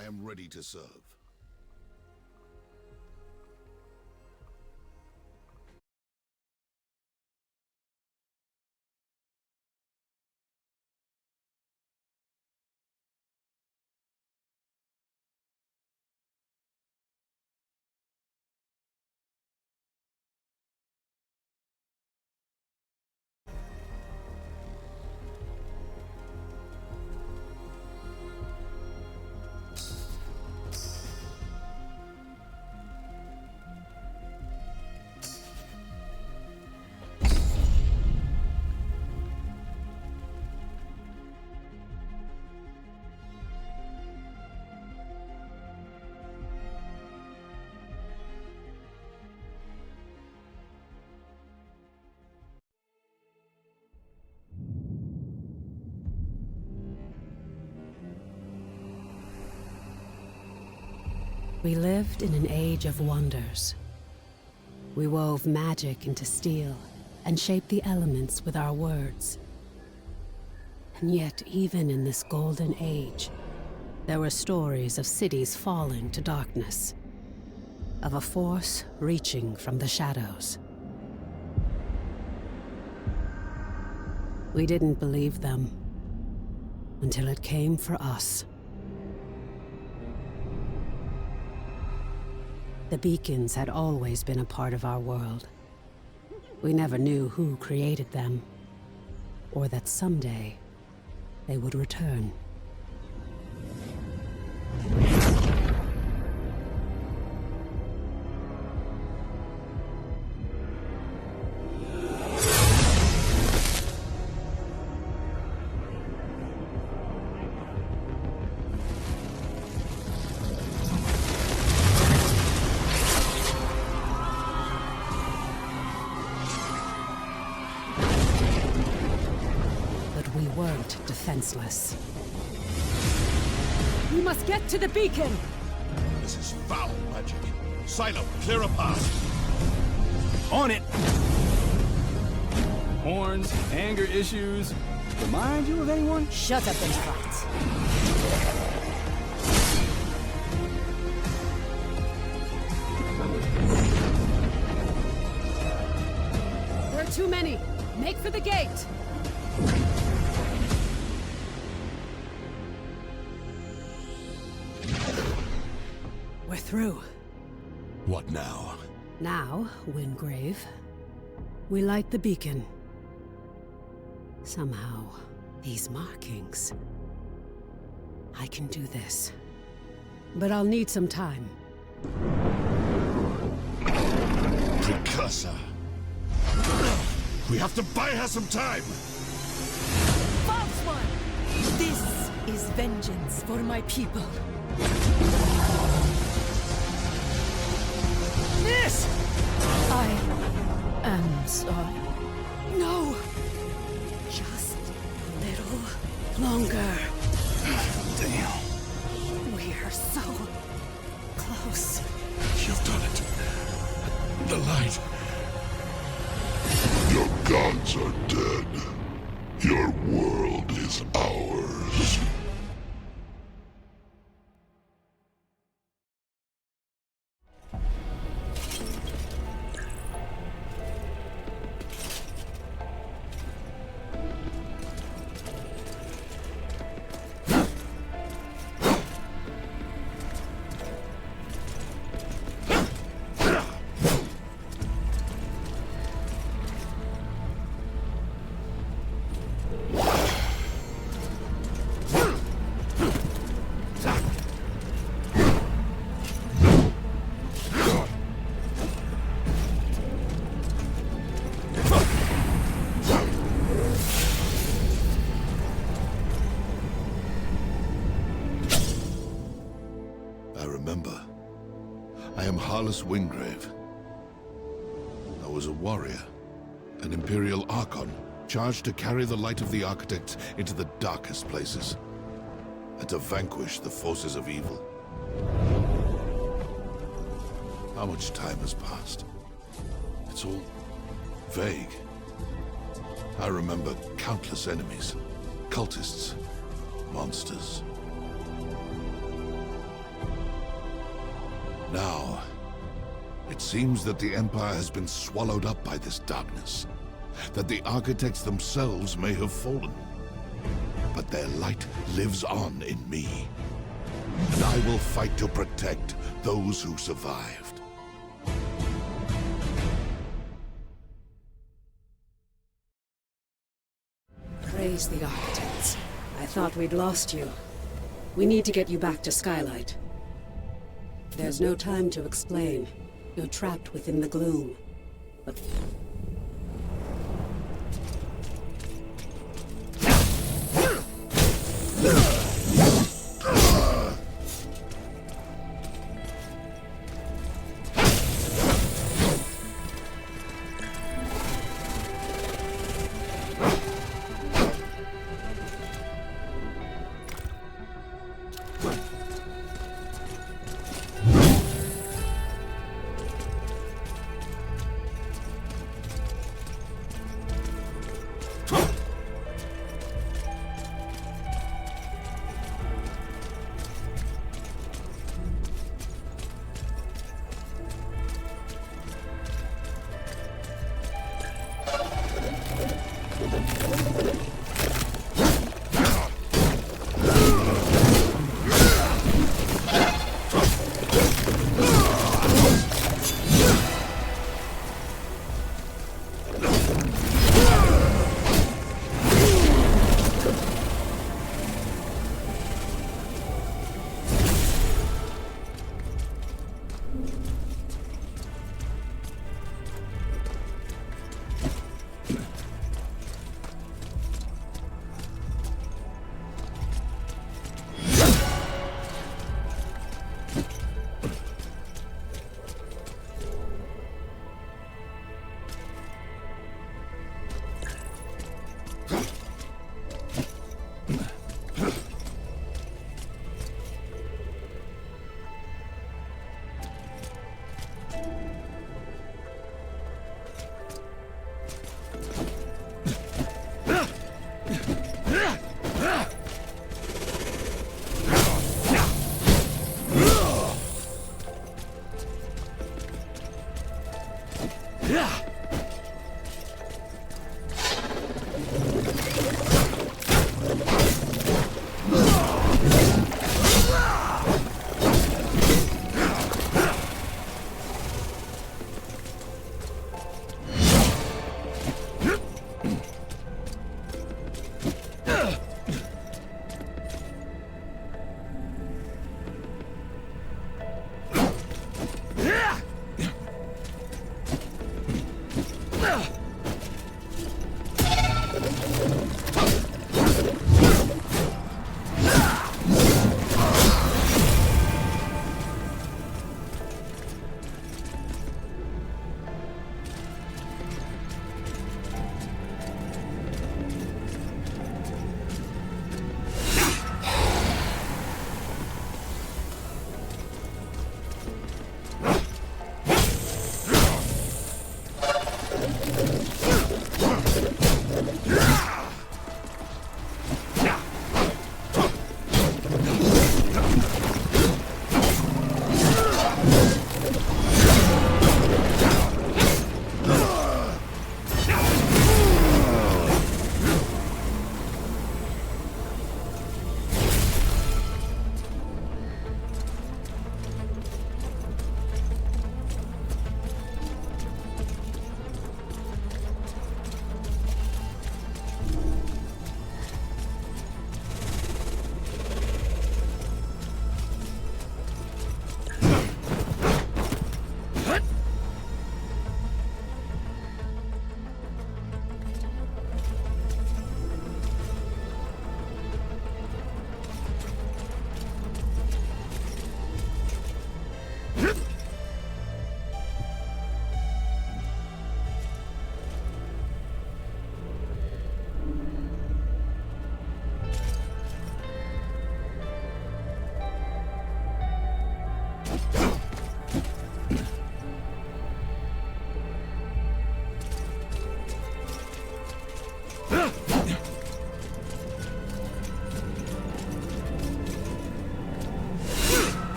I am ready to serve. We lived in an age of wonders. We wove magic into steel and shaped the elements with our words. And yet, even in this golden age, there were stories of cities falling to darkness, of a force reaching from the shadows. We didn't believe them until it came for us. The beacons had always been a part of our world. We never knew who created them, or that someday they would return. We weren't defenseless. We must get to the beacon! This is foul magic. Silo, clear a path. On it! Horns, anger issues. Remind you of anyone? Shut up and fight. There are too many. Make for the gate! We're through. What now? Now, Wingrave, we light the beacon. Somehow, these markings... I can do this. But I'll need some time. Precursor. We have to buy her some time! False one! This is vengeance for my people. This! I am sorry. No! Just a little longer. Damn. We're so close. You've done it. The light. Your gods are dead. Your world is ours. Wingrave. I was a warrior, an Imperial Archon, charged to carry the light of the Architect into the darkest places, and to vanquish the forces of evil. How much time has passed? It's all vague. I remember countless enemies, cultists, monsters. Now, it seems that the Empire has been swallowed up by this darkness, that the architects themselves may have fallen. But their light lives on in me, and I will fight to protect those who survived. Praise the architects. I thought we'd lost you. We need to get you back to Skylight. There's no time to explain. You're trapped within the gloom. But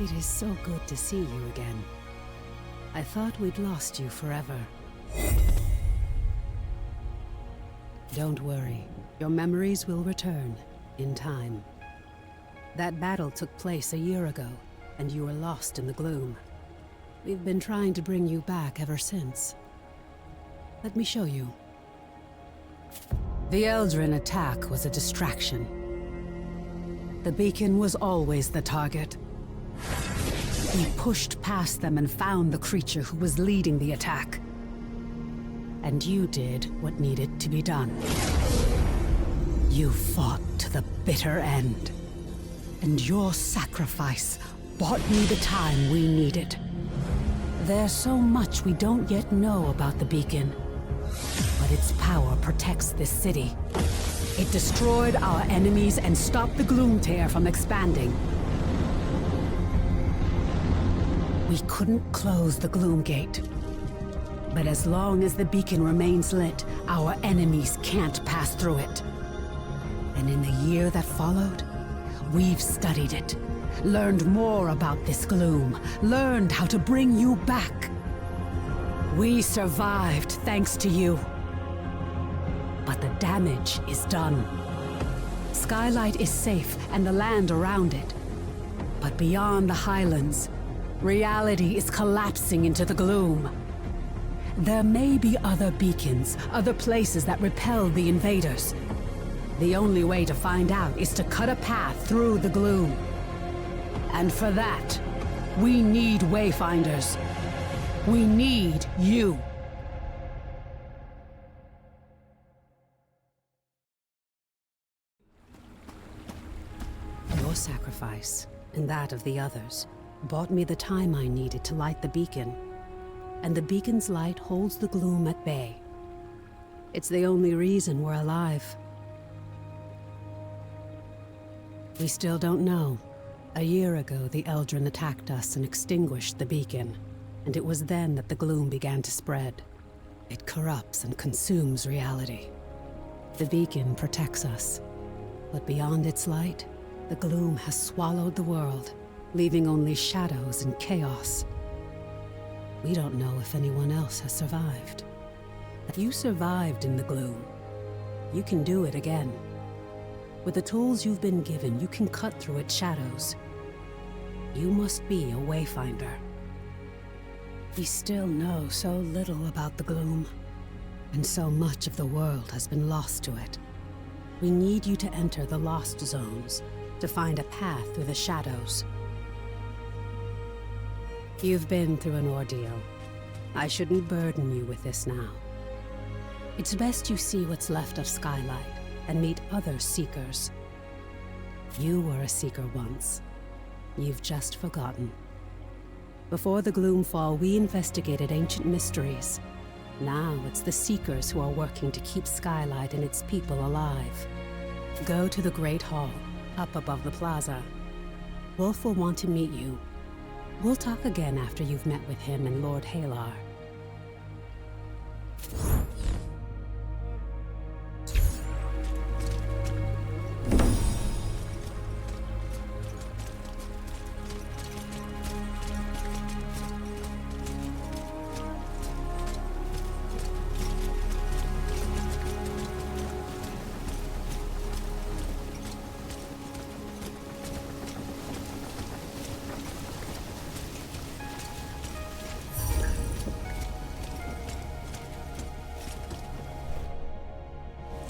It is so good to see you again. I thought we'd lost you forever. Don't worry. Your memories will return, in time. That battle took place a year ago, and you were lost in the gloom. We've been trying to bring you back ever since. Let me show you. The Eldrin attack was a distraction. The beacon was always the target. We pushed past them and found the creature who was leading the attack. And you did what needed to be done. You fought to the bitter end. And your sacrifice bought me the time we needed. There's so much we don't yet know about the beacon. But its power protects this city. It destroyed our enemies and stopped the Gloom Tear from expanding. We couldn't close the Gloom Gate. But as long as the beacon remains lit, our enemies can't pass through it. And in the year that followed, we've studied it, learned more about this gloom, learned how to bring you back. We survived thanks to you. But the damage is done. Skylight is safe and the land around it. But beyond the highlands, reality is collapsing into the gloom. There may be other beacons, other places that repelled the invaders. The only way to find out is to cut a path through the gloom. And for that, we need Wayfinders. We need you. Your sacrifice, and that of the others, bought me the time I needed to light the beacon. And the beacon's light holds the gloom at bay. It's the only reason we're alive. We still don't know. A year ago, the Eldrin attacked us and extinguished the beacon. And it was then that the gloom began to spread. It corrupts and consumes reality. The beacon protects us. But beyond its light, the gloom has swallowed the world, leaving only shadows and chaos. We don't know if anyone else has survived. You survived in the gloom. You can do it again. With the tools you've been given, you can cut through its shadows. You must be a Wayfinder. We still know so little about the gloom, and so much of the world has been lost to it. We need you to enter the Lost Zones, to find a path through the shadows. You've been through an ordeal. I shouldn't burden you with this now. It's best you see what's left of Skylight, and meet other Seekers. You were a Seeker once. You've just forgotten. Before the Gloomfall, we investigated ancient mysteries. Now it's the Seekers who are working to keep Skylight and its people alive. Go to the Great Hall, up above the plaza. Wolf will want to meet you. We'll talk again after you've met with him and Lord Halar.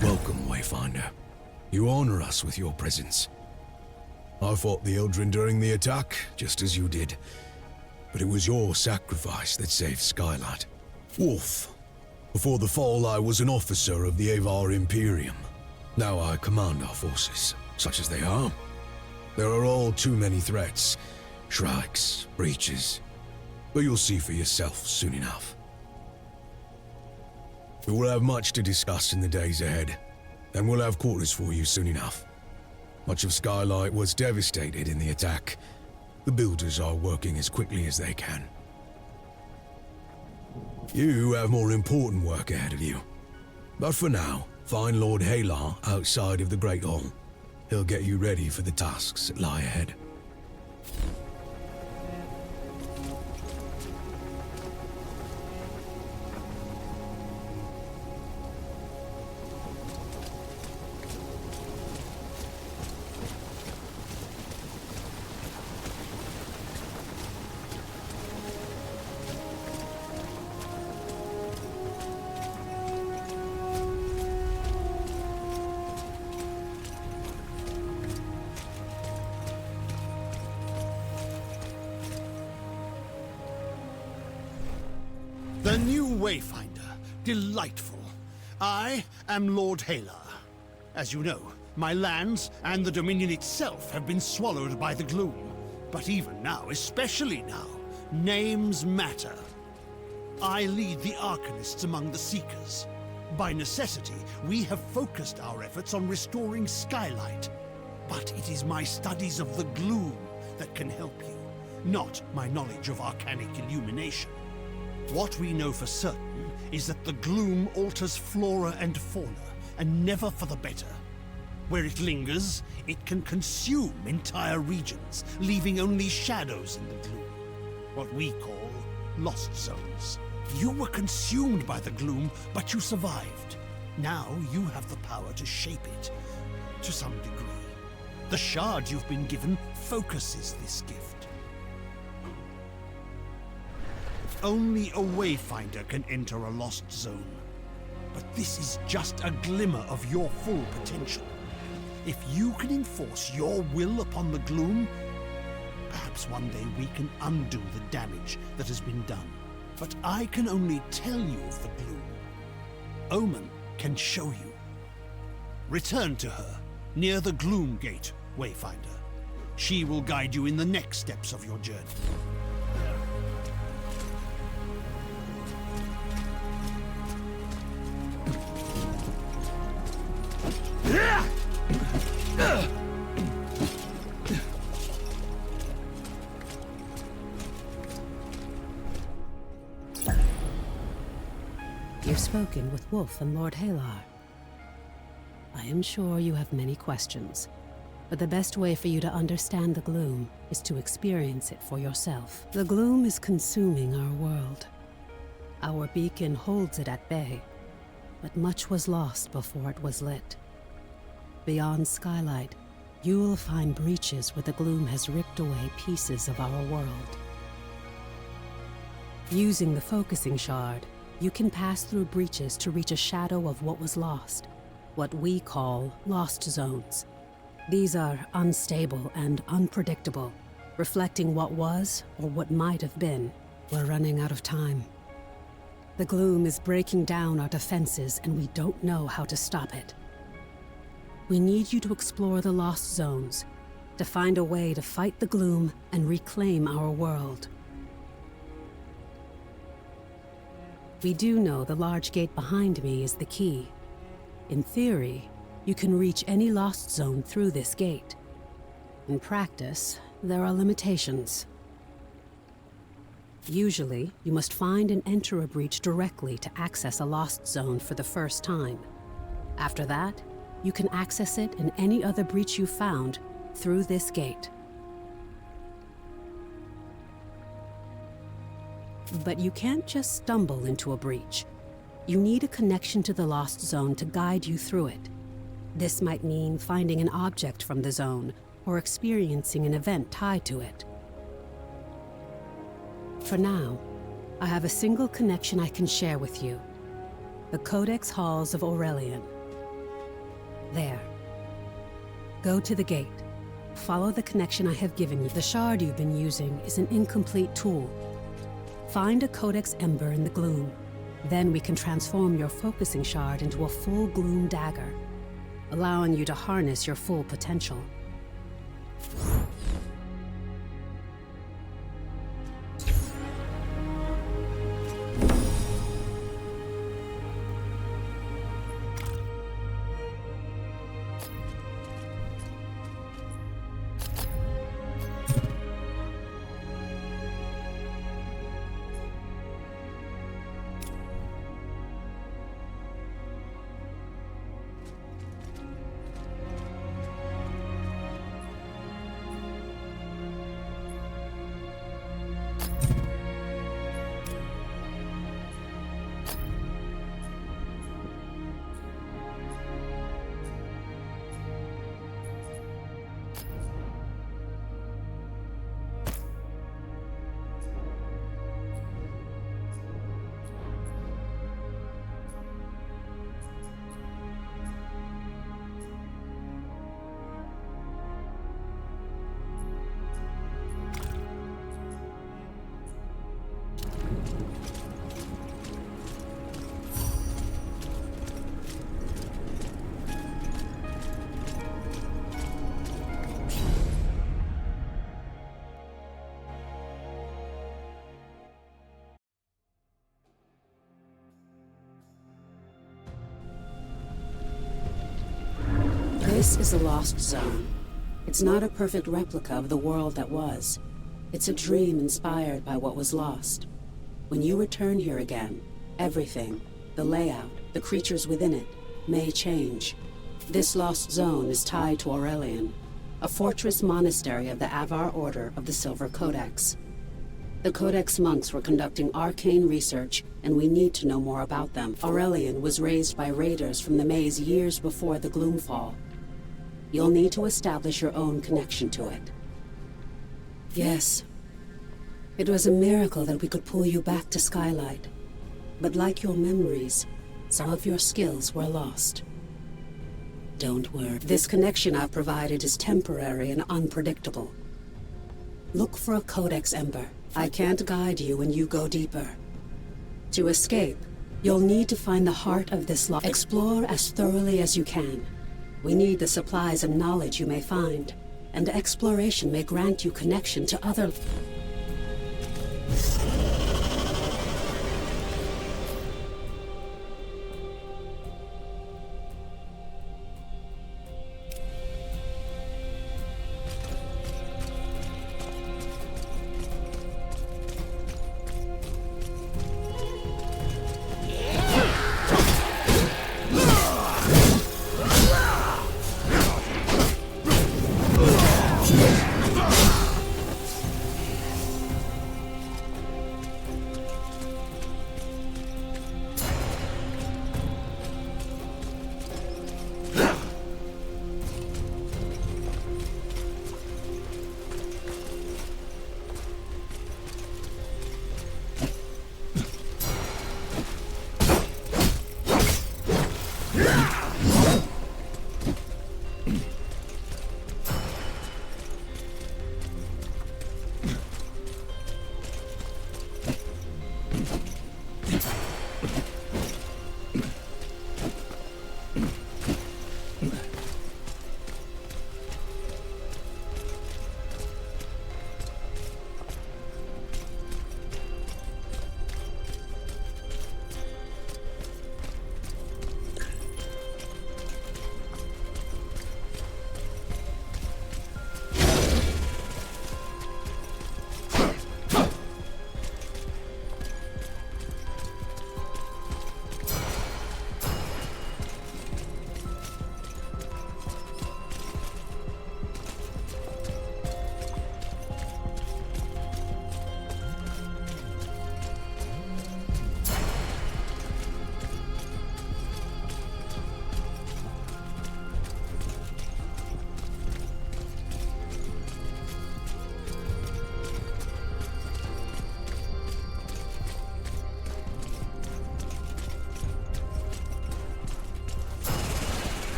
Welcome, Wayfinder. You honor us with your presence. I fought the Eldrin during the attack, just as you did. But it was your sacrifice that saved Skylight. Wolf. Before the fall, I was an officer of the Avar Imperium. Now I command our forces, such as they are. There are all too many threats. Shrikes, breaches. But you'll see for yourself soon enough. We will have much to discuss in the days ahead, and we'll have quarters for you soon enough. Much of Skylight was devastated in the attack. The builders are working as quickly as they can. You have more important work ahead of you. But for now, find Lord Halar outside of the Great Hall. He'll get you ready for the tasks that lie ahead. The new Wayfinder. Delightful. I am Lord Halar. As you know, my lands and the Dominion itself have been swallowed by the gloom. But even now, especially now, names matter. I lead the Arcanists among the Seekers. By necessity, we have focused our efforts on restoring Skylight. But it is my studies of the gloom that can help you, not my knowledge of arcanic illumination. What we know for certain is that the gloom alters flora and fauna, and never for the better. Where it lingers, it can consume entire regions, leaving only shadows in the gloom. What we call lost zones. You were consumed by the gloom, but you survived. Now you have the power to shape it, to some degree. The shard you've been given focuses this gift. Only a Wayfinder can enter a lost zone. But this is just a glimmer of your full potential. If you can enforce your will upon the gloom, perhaps one day we can undo the damage that has been done. But I can only tell you of the gloom. Omen can show you. Return to her, near the Gloom Gate, Wayfinder. She will guide you in the next steps of your journey. You've spoken with Wolf and Lord Halar. I am sure you have many questions, but the best way for you to understand the gloom is to experience it for yourself. The gloom is consuming our world. Our beacon holds it at bay, but much was lost before it was lit. Beyond Skylight, you will find breaches where the gloom has ripped away pieces of our world. Using the focusing shard, you can pass through breaches to reach a shadow of what was lost, what we call lost zones. These are unstable and unpredictable, reflecting what was or what might have been. We're running out of time. The gloom is breaking down our defenses, and we don't know how to stop it. We need you to explore the lost zones, to find a way to fight the gloom and reclaim our world. We do know the large gate behind me is the key. In theory, you can reach any lost zone through this gate. In practice, there are limitations. Usually, you must find and enter a breach directly to access a lost zone for the first time. After that, you can access it and any other breach you found through this gate. But you can't just stumble into a breach. You need a connection to the lost zone to guide you through it. This might mean finding an object from the zone, or experiencing an event tied to it. For now, I have a single connection I can share with you. The Codex Halls of Aurelian. There. Go to the gate. Follow the connection I have given you. The shard you've been using is an incomplete tool. Find a Codex Ember in the gloom. Then we can transform your focusing shard into a full gloom dagger, allowing you to harness your full potential. This is the Lost Zone. It's not a perfect replica of the world that was. It's a dream inspired by what was lost. When you return here again, everything, the layout, the creatures within it, may change. This Lost Zone is tied to Aurelian, a fortress monastery of the Avar Order of the Silver Codex. The Codex monks were conducting arcane research, and we need to know more about them. Aurelian was raised by raiders from the maze years before the Gloomfall. You'll need to establish your own connection to it. Yes. It was a miracle that we could pull you back to Skylight. But like your memories, some of your skills were lost. Don't worry. This connection I've provided is temporary and unpredictable. Look for a Codex Ember. I can't guide you when you go deeper. To escape, you'll need to find the heart of this lost. Explore as thoroughly as you can. We need the supplies and knowledge you may find, and exploration may grant you connection to other...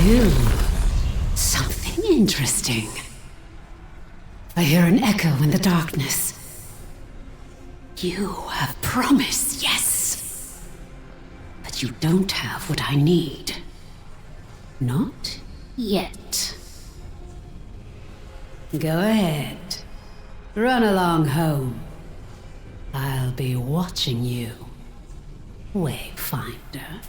Phew. Something interesting. I hear an echo in the darkness. You have promise, yes. But you don't have what I need. Not yet. Go ahead. Run along home. I'll be watching you, Wayfinder.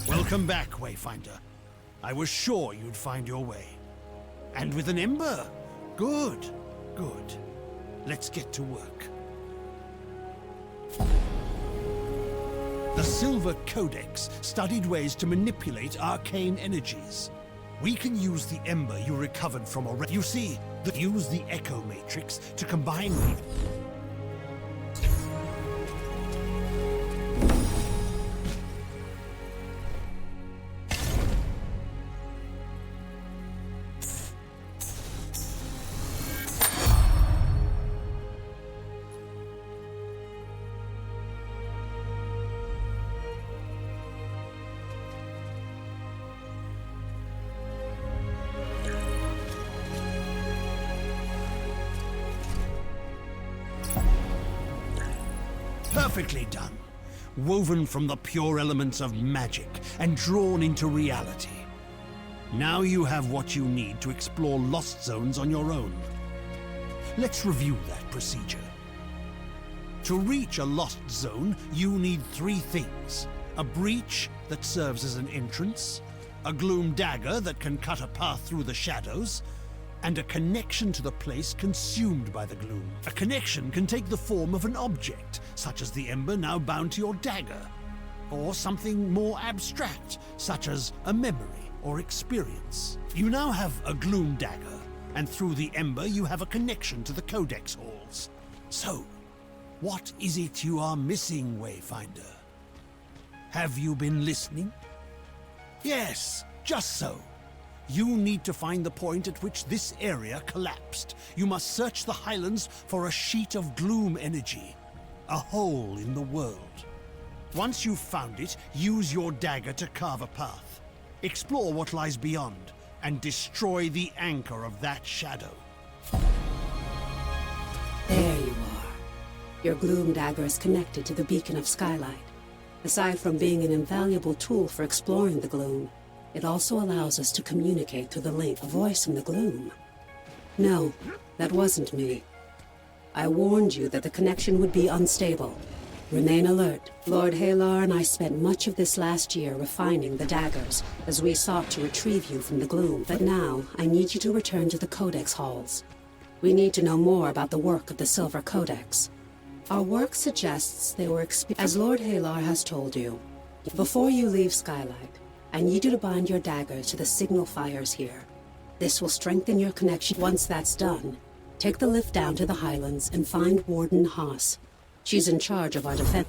Welcome back, Wayfinder. I was sure you'd find your way. And with an ember? Good, good. Let's get to work. The Silver Codex studied ways to manipulate arcane energies. We can use the ember you recovered from already. You see, use the Echo Matrix to combine them. Perfectly done. Woven from the pure elements of magic and drawn into reality. Now you have what you need to explore lost zones on your own. Let's review that procedure. To reach a lost zone, you need 3 things. A breach that serves as an entrance, a gloom dagger that can cut a path through the shadows, and a connection to the place consumed by the gloom. A connection can take the form of an object, such as the ember now bound to your dagger, or something more abstract, such as a memory or experience. You now have a gloom dagger, and through the ember you have a connection to the Codex halls. So, what is it you are missing, Wayfinder? Have you been listening? Yes, just so. You need to find the point at which this area collapsed. You must search the Highlands for a sheet of gloom energy, a hole in the world. Once you've found it, use your dagger to carve a path. Explore what lies beyond, and destroy the anchor of that shadow. There you are. Your gloom dagger is connected to the beacon of Skylight. Aside from being an invaluable tool for exploring the gloom, it also allows us to communicate through the link. A voice in the gloom. No, that wasn't me. I warned you that the connection would be unstable. Remain alert. Lord Halar and I spent much of this last year refining the daggers as we sought to retrieve you from the gloom. But now, I need you to return to the Codex halls. We need to know more about the work of the Silver Codex. Our work suggests they were as Lord Halar has told you. Before you leave Skylight, I need you to bind your daggers to the signal fires here. This will strengthen your connection. Once that's done, take the lift down to the Highlands and find Warden Haas. She's in charge of our defense.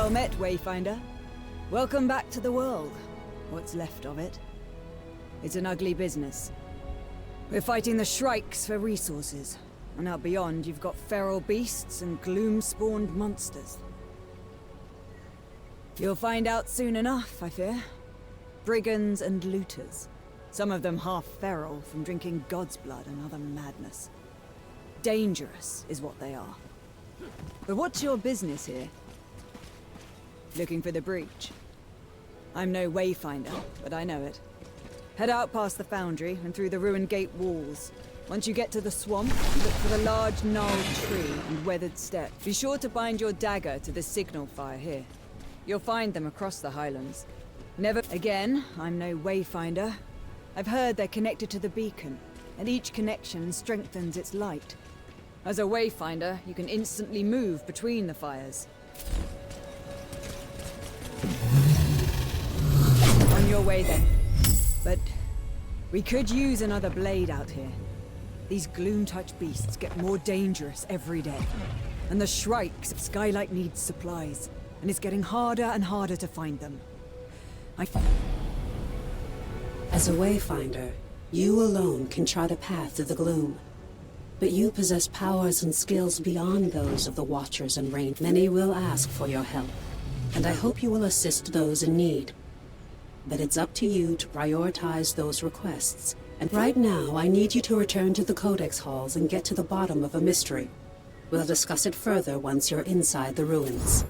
Well met, Wayfinder. Welcome back to the world. What's left of it. It's an ugly business. We're fighting the Shrikes for resources. And out beyond, you've got feral beasts and gloom-spawned monsters. You'll find out soon enough, I fear. Brigands and looters. Some of them half feral from drinking God's blood and other madness. Dangerous is what they are. But what's your business here? Looking for the breach. I'm no Wayfinder, but I know it. Head out past the foundry and through the ruined gate walls. Once you get to the swamp, look for the large gnarled tree and weathered step. Be sure to bind your dagger to the signal fire here. You'll find them across the highlands. Never again, I'm no Wayfinder. I've heard they're connected to the beacon, and each connection strengthens its light. As a Wayfinder, you can instantly move between the fires. On your way then. But we could use another blade out here. These gloom-touch beasts get more dangerous every day. And the Shrikes of Skylight needs supplies, and it's getting harder and harder to find them. As a Wayfinder, you alone can chart a path through the gloom. But you possess powers and skills beyond those of the Watchers and Rain. Many will ask for your help, and I hope you will assist those in need. But it's up to you to prioritize those requests. And right now, I need you to return to the Codex halls and get to the bottom of a mystery. We'll discuss it further once you're inside the ruins.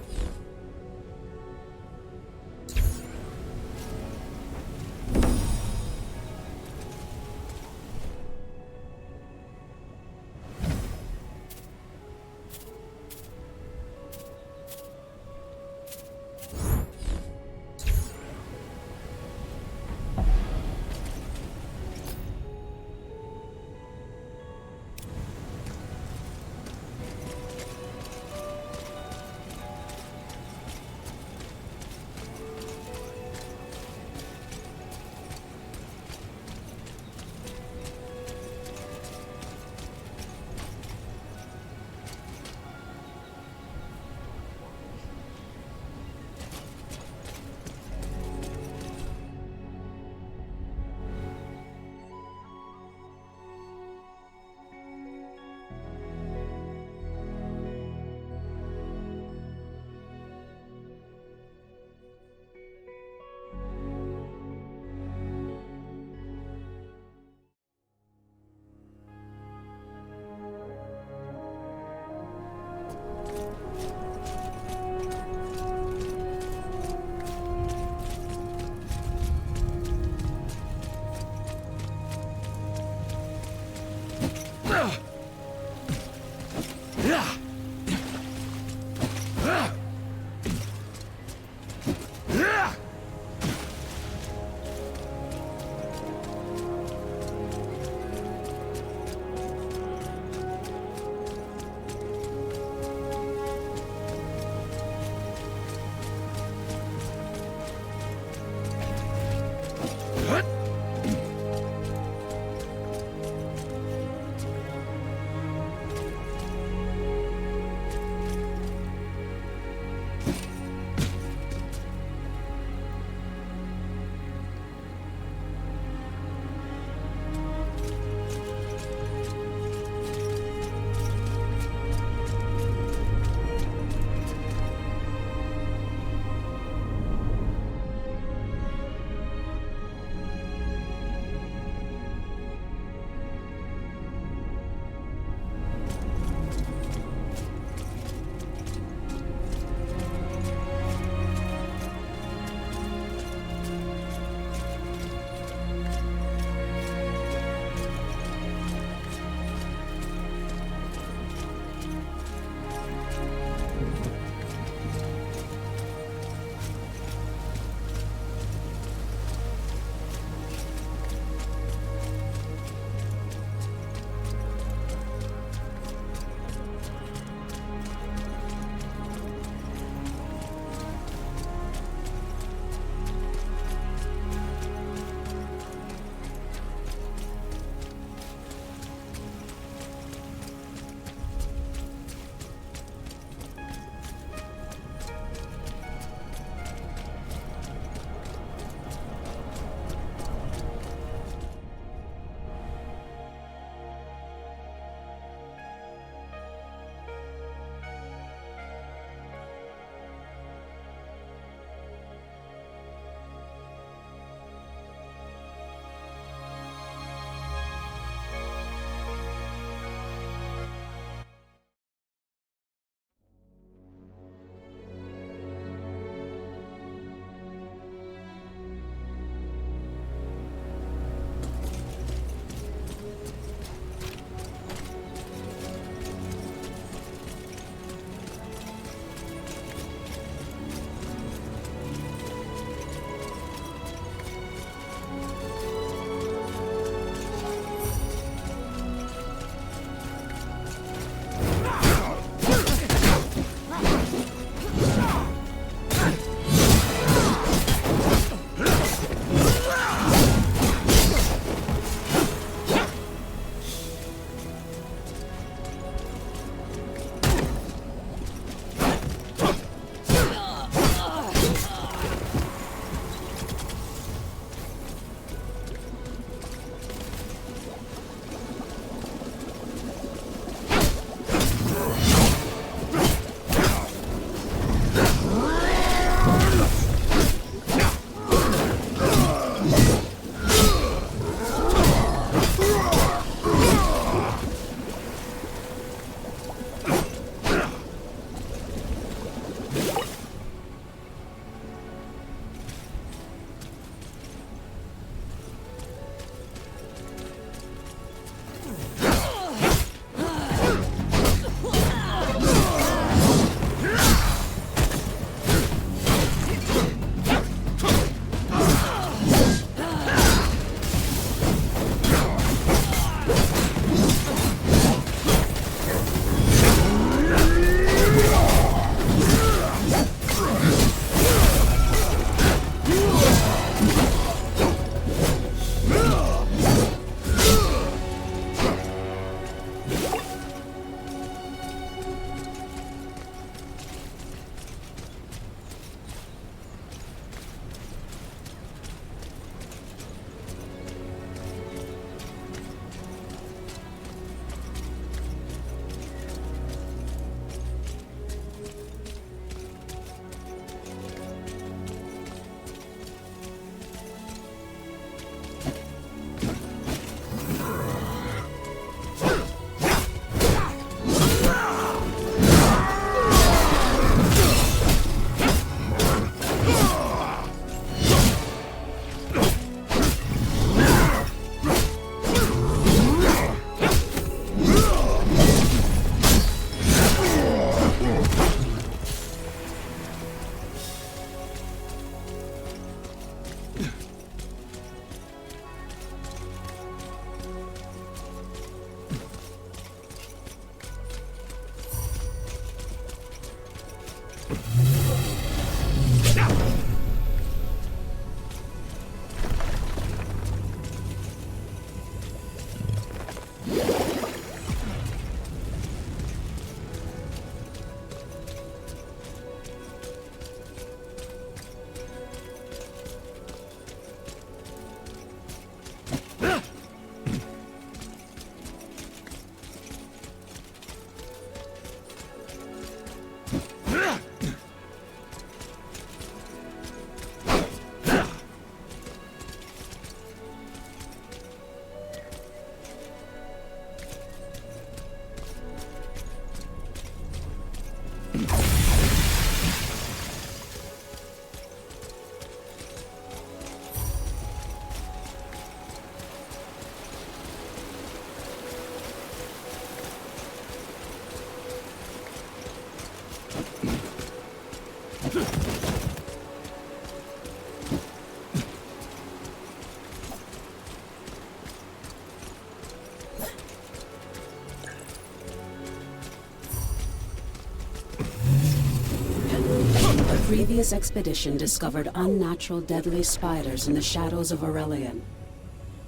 A previous expedition discovered unnatural deadly spiders in the shadows of Aurelian.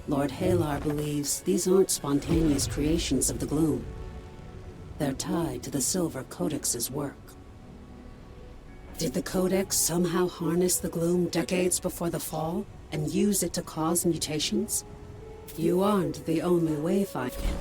Lord Halar believes these aren't spontaneous creations of the gloom. They're tied to the Silver Codex's work. Did the Codex somehow harness the gloom decades before the fall and use it to cause mutations? You aren't the only Wayfinder.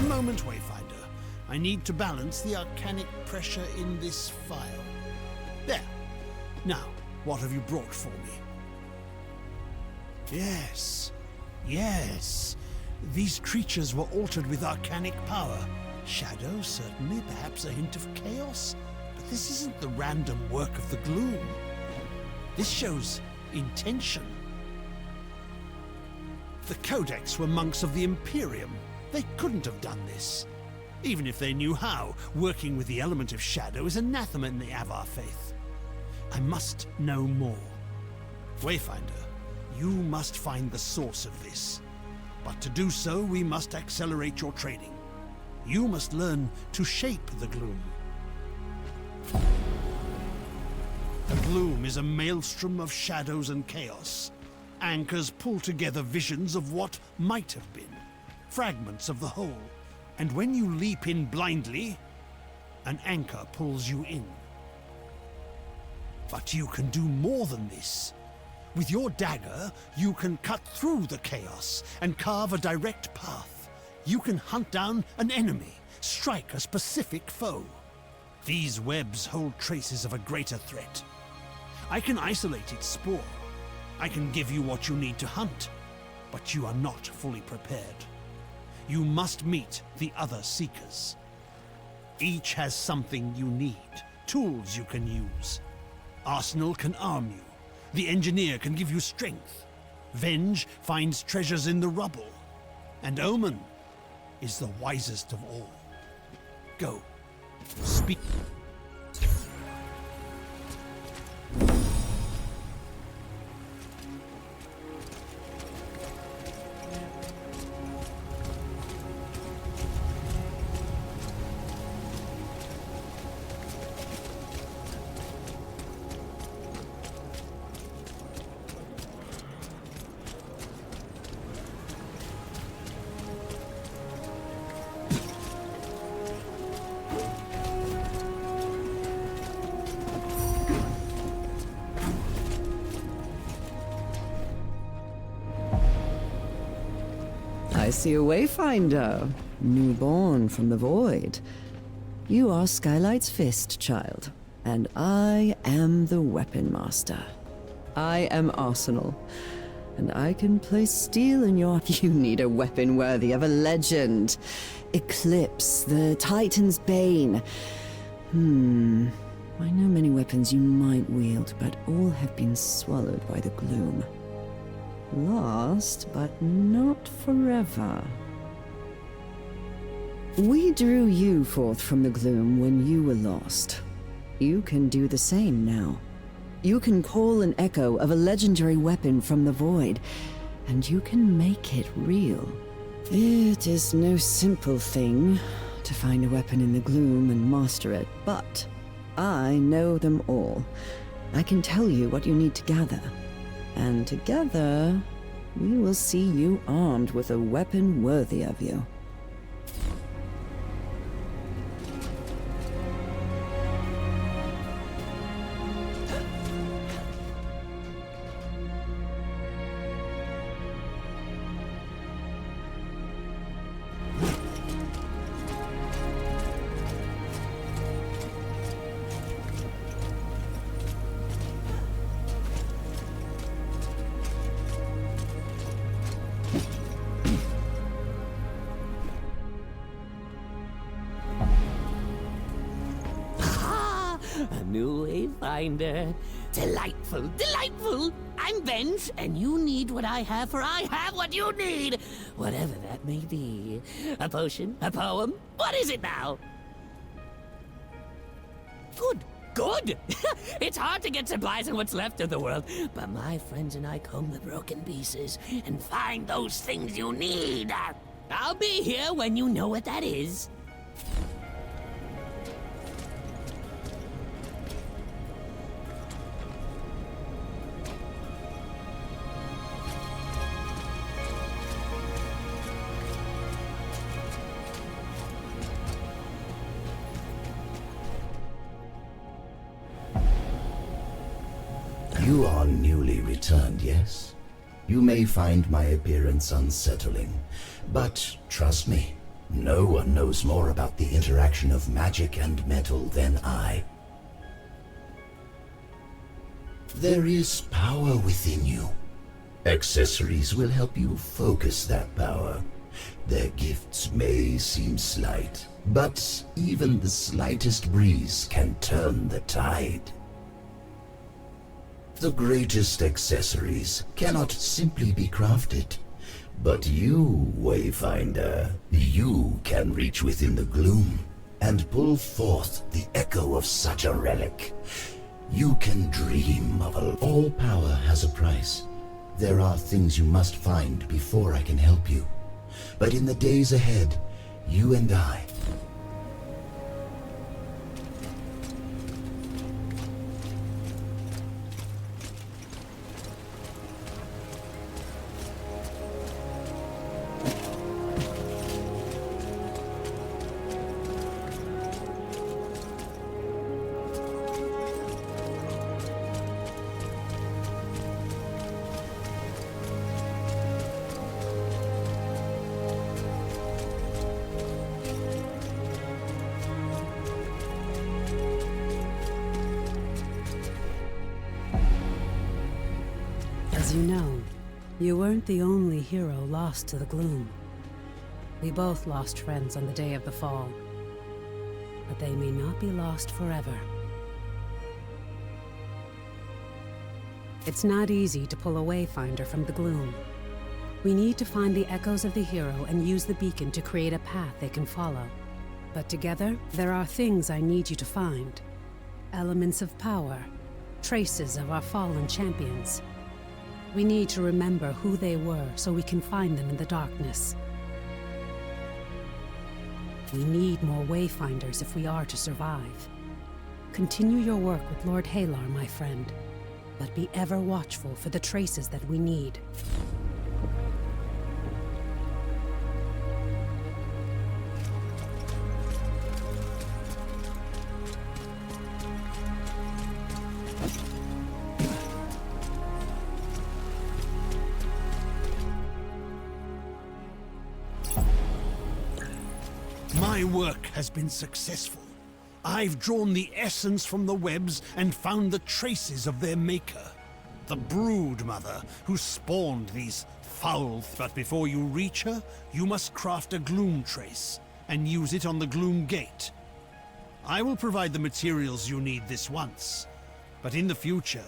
One moment, Wayfinder. I need to balance the arcanic pressure in this file. There. Now, what have you brought for me? Yes. Yes. These creatures were altered with arcanic power. Shadow, certainly, perhaps a hint of chaos. But this isn't the random work of the gloom. This shows intention. The Codex were monks of the Imperium. They couldn't have done this. Even if they knew how, working with the element of shadow is anathema in the Avar faith. I must know more. Wayfinder, you must find the source of this. But to do so, we must accelerate your training. You must learn to shape the gloom. The gloom is a maelstrom of shadows and chaos. Anchors pull together visions of what might have been. Fragments of the whole. And when you leap in blindly, an anchor pulls you in. But you can do more than this. With your dagger, you can cut through the chaos and carve a direct path. You can hunt down an enemy, strike a specific foe. These webs hold traces of a greater threat. I can isolate its spoor. I can give you what you need to hunt, but you are not fully prepared. You must meet the other Seekers. Each has something you need, tools you can use. Arsenal can arm you. The Engineer can give you strength. Venge finds treasures in the rubble. And Omen is the wisest of all. Go. Speak. I see a Wayfinder, newborn from the void. You are Skylight's Fist, child, and I am the Weapon Master. I am Arsenal, and I can place steel in your... You need a weapon worthy of a legend. Eclipse, the Titan's Bane. I know many weapons you might wield, but all have been swallowed by the gloom. Lost, but not forever. We drew you forth from the gloom when you were lost. You can do the same now. You can call an echo of a legendary weapon from the void, and you can make it real. It is no simple thing to find a weapon in the gloom and master it, but I know them all. I can tell you what you need to gather, and together we will see you armed with a weapon worthy of you. A new Wayfinder. Delightful, delightful! I'm Bench, and you need what I have, for I have what you need! Whatever that may be. A potion? A poem? What is it now? Good, good! It's hard to get supplies in what's left of the world, but my friends and I comb the broken pieces and find those things you need. I'll be here when you know what that is. You are newly returned, yes? You may find my appearance unsettling, but trust me, no one knows more about the interaction of magic and metal than I. There is power within you. Accessories will help you focus that power. Their gifts may seem slight, but even the slightest breeze can turn the tide. The greatest accessories cannot simply be crafted. But you, Wayfinder, you can reach within the gloom and pull forth the echo of such a relic. You can dream of all power has a price. There are things you must find before I can help you. But in the days ahead, you and I... As you know, you weren't the only hero lost to the gloom. We both lost friends on the day of the fall, but they may not be lost forever. It's not easy to pull a Wayfinder from the gloom. We need to find the echoes of the hero and use the beacon to create a path they can follow. But together, there are things I need you to find. Elements of power, traces of our fallen champions. We need to remember who they were so we can find them in the darkness. We need more Wayfinders if we are to survive. Continue your work with Lord Halar, my friend, but be ever watchful for the traces that we need. My work has been successful. I've drawn the essence from the webs and found the traces of their maker. The brood mother who spawned these foul... But before you reach her, you must craft a gloom trace and use it on the gloom gate. I will provide the materials you need this once. But in the future,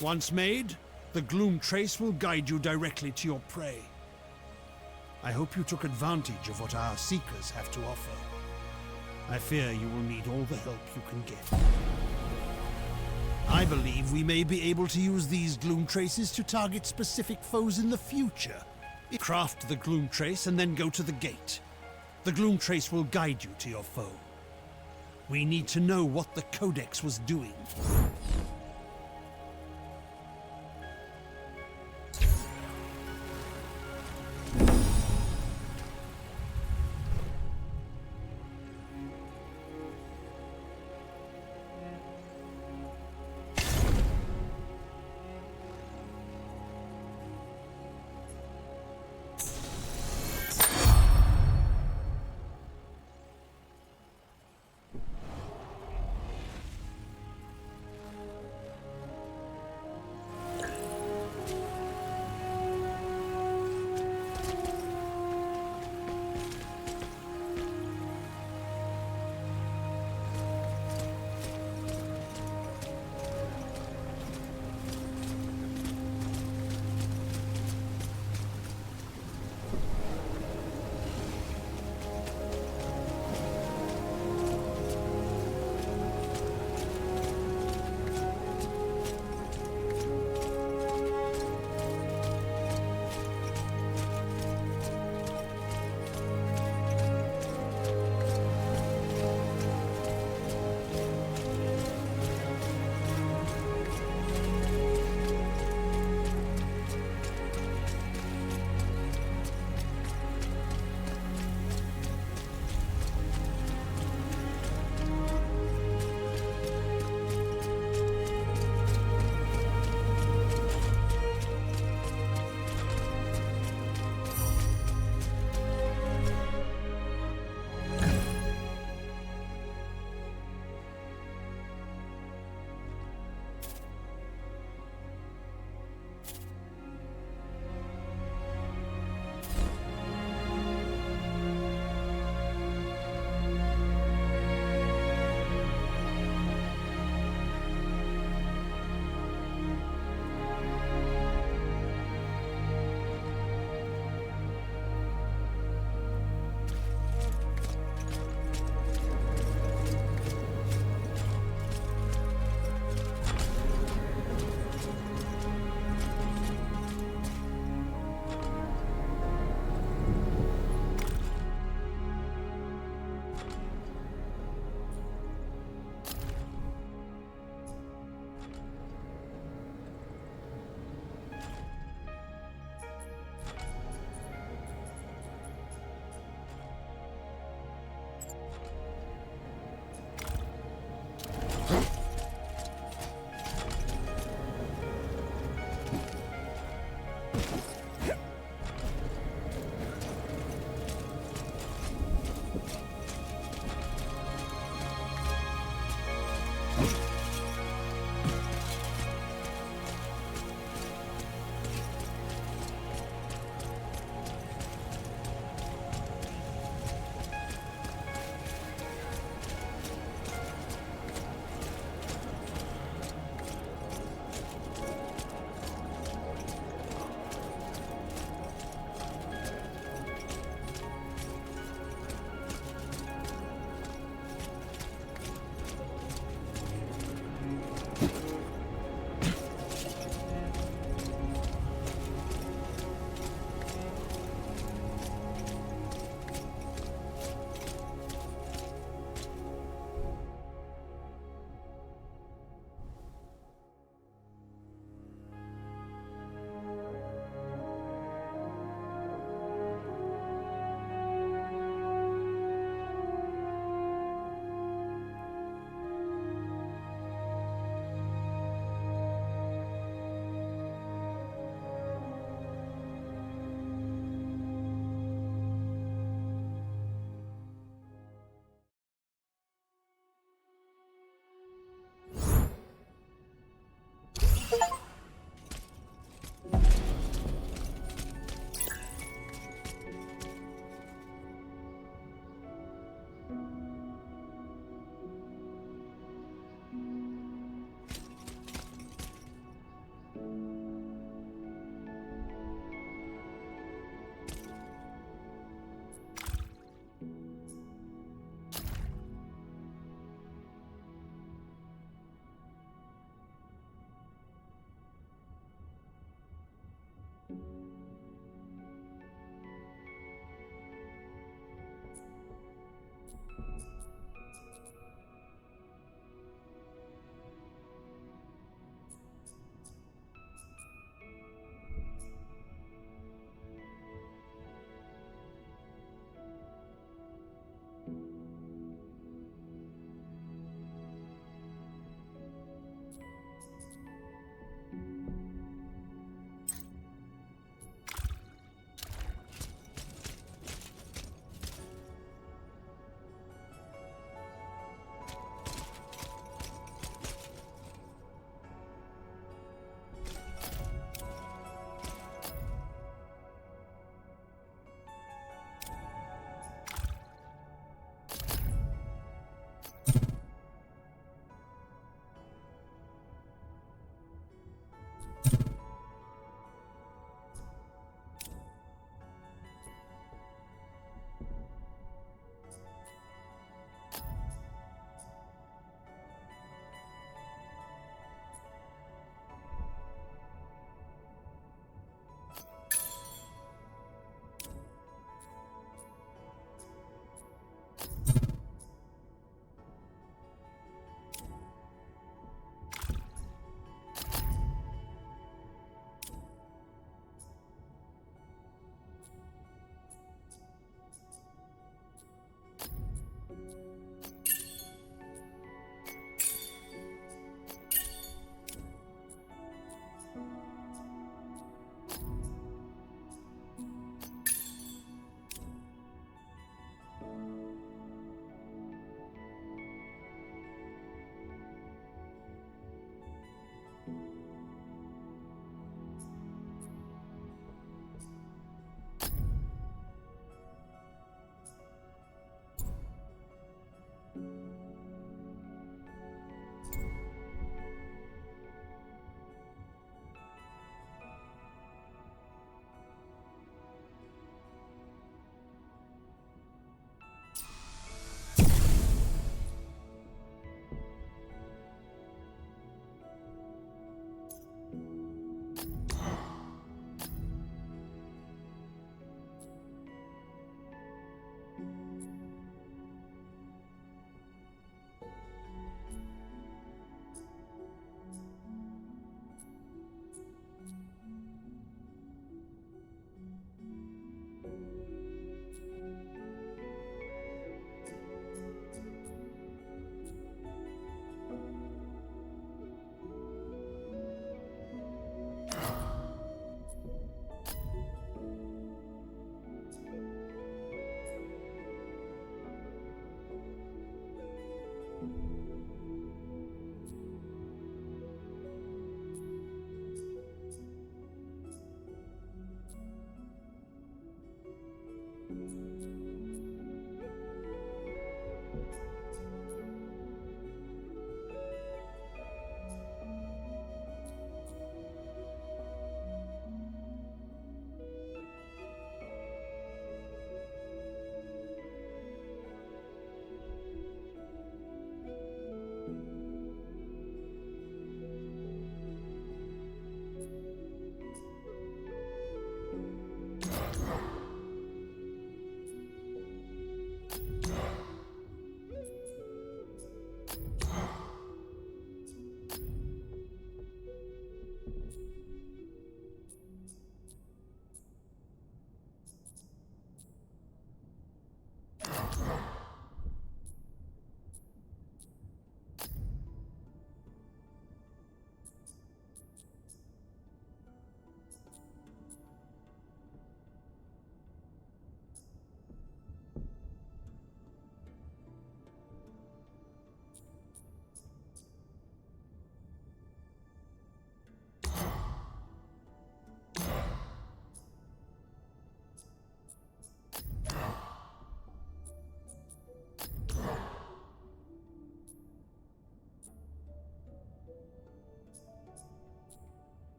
once made, the Gloom Trace will guide you directly to your prey. I hope you took advantage of what our Seekers have to offer. I fear you will need all the help you can get. I believe we may be able to use these Gloom Traces to target specific foes in the future. Craft the Gloom Trace and then go to the gate. The Gloom Trace will guide you to your foe. We need to know what the Codex was doing.